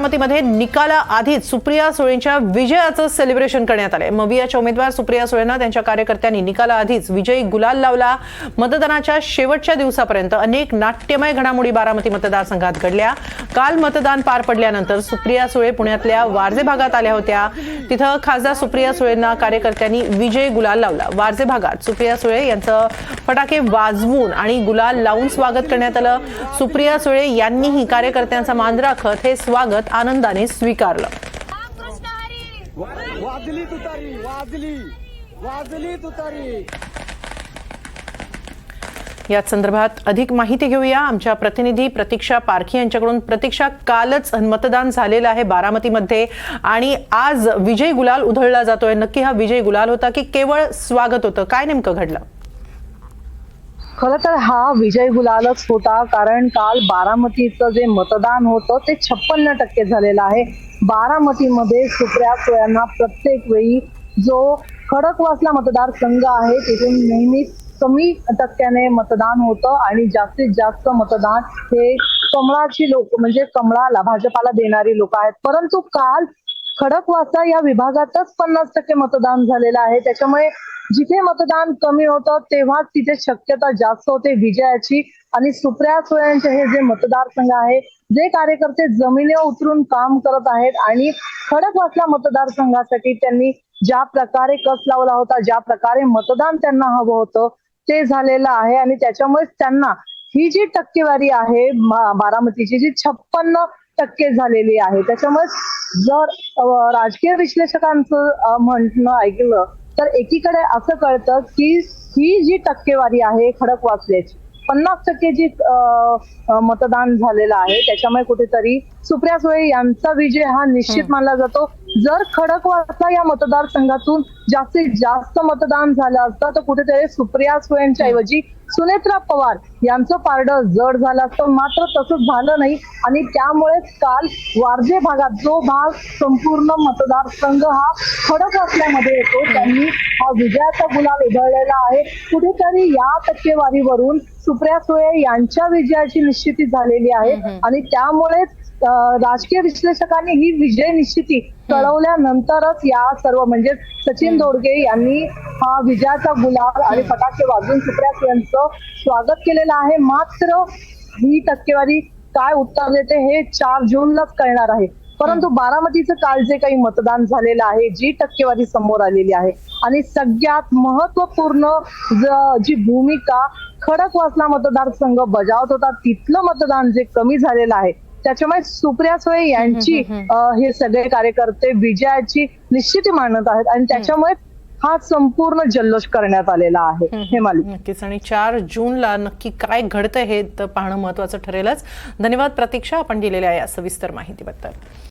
बारामतीमध्ये निकालाआधीच सुप्रिया सुळेंच्या विजयाचं सेलिब्रेशन करण्यात आले। मवियाच्या उमेदवार सुप्रिया सुळेंना त्यांच्या कार्यकर्त्यांनी निकालाआधीच विजयी गुलाल लावला। मतदानाच्या शेवटच्या दिवसापर्यंत अनेक नाट्यमय घडामोडी बारामती मतदारसंघात घडल्या। काल मतदान पार पडल्यानंतर सुप्रिया सुळे पुण्यातल्या वारजे भागात आल्या होत्या। तिथं खासदार सुप्रिया सुळेंना कार्यकर्त्यांनी विजयी गुलाल लावला। वारजे भागात सुप्रिया सुळे यांचं फटाके वाजवून आणि गुलाल लावून स्वागत करण्यात आलं। सुप्रिया सुळे यांनीही कार्यकर्त्यांचा मान राखत हे स्वागत आनंदाने स्वीकारलं। वाजली तुतारी, वाजली तुतारी। या संदर्भात अधिक माहिती घेऊया आमच्या प्रतिनिधी प्रतीक्षा पारखी यांच्याकडून। प्रतीक्षा, कालच मतदान झालेलं आहे बारामतीमध्ये आणि आज विजय गुलाल उधळला जातोय। नक्की हा विजय गुलाल होता की केवळ स्वागत होतं? काय नेमकं घडलं? खरं तर हा विजय गुलालच होता, कारण काल बारामतीचं जे मतदान होतं ते 56% झालेलं आहे। बारामतीमध्ये सुप्रिया सुळेंना प्रत्येक वेळी जो खडकवासला मतदारसंघ आहे तिथून नेहमीच कमी टक्क्याने मतदान होतं आणि जास्तीत जास्त मतदान हे कमळाची लोक म्हणजे कमळाला भाजपाला देणारी लोक आहेत। परंतु काल खडकवासला या विभागातच 50% मतदान झालेलं आहे। त्याच्यामुळे जिथे मतदान कमी होतं तेव्हा तिथे शक्यता जास्त होते विजयाची। आणि सुप्रिया सुळेंचे हे जे मतदारसंघ आहे, जे कार्यकर्ते जमिनीवर उतरून काम करत आहेत आणि खडकवासला मतदारसंघासाठी त्यांनी ज्या प्रकारे कस लावला होता, ज्या प्रकारे मतदान त्यांना हवं होतं ते झालेलं आहे। आणि त्यांना ही जी टक्केवारी आहे बारामतीची जी 56% झालेली आहे, त्याच्यामुळे जर राजकीय विश्लेषकांचं म्हणणं ऐकलं तर एकीकडे असं कळतं की ही जी टक्केवारी आहे खडकवासल्याची 50% जी मतदान झालेलं आहे, त्याच्यामुळे कुठेतरी सुप्रिया सुळे यांचा विजय हा निश्चित मानला जातो। जर खडकवासला या मतदारसंघातून जास्तीत जास्त मतदान झालं असतं तर कुठेतरी सुप्रिया सुळेंच्या ऐवजी सुनेत्रा पवार यांचं पारडं जड झालं असतं, मात्र तसं झालं नाही। आणि त्यामुळेच काल वारजे भागात जो भाग संपूर्ण मतदारसंघ हा खडकवासल्यामध्ये येतो त्यांनी हा विजयाचा गुलाल उधळलेला आहे। कुठेतरी या टक्केवारीवरून सुप्रिया सुळे यांच्या विजयाची निश्चिती झालेली आहे आणि त्यामुळेच राजकीय विश्लेषकांनी ही विजय निश्चिती कळवल्यानंतरच या सर्व म्हणजे सचिन दोडगे यांनी हा विजयाचा गुलाल आणि फटाके वाजवून सुप्रिया सुळेंचं स्वागत केलेलं आहे। मात्र ही टक्केवारी काय उत्तर देते हे 4 जूनलाच कळणार आहे। परंतु बारामतीचं काल जे काही मतदान झालेलं आहे, जी टक्केवारी समोर आलेली आहे आणि सगळ्यात महत्वपूर्ण जी भूमिका खडकवासला मतदारसंघ बजावत होता तिथलं मतदान जे कमी झालेलं आहे, त्याच्यामुळे सुप्रिया सुळे यांची हे सगळे कार्यकर्ते विजयाची निश्चिती मानत आहेत आणि त्याच्यामुळे हा संपूर्ण जल्लोष करण्यात आलेला आहे। हेमाली, नक्कीच। आणि 4 जूनला नक्की काय घडतं हे तर पाहणं महत्वाचं ठरेलच। धन्यवाद प्रतीक्षा, आपण दिलेल्या या सविस्तर माहितीबद्दल।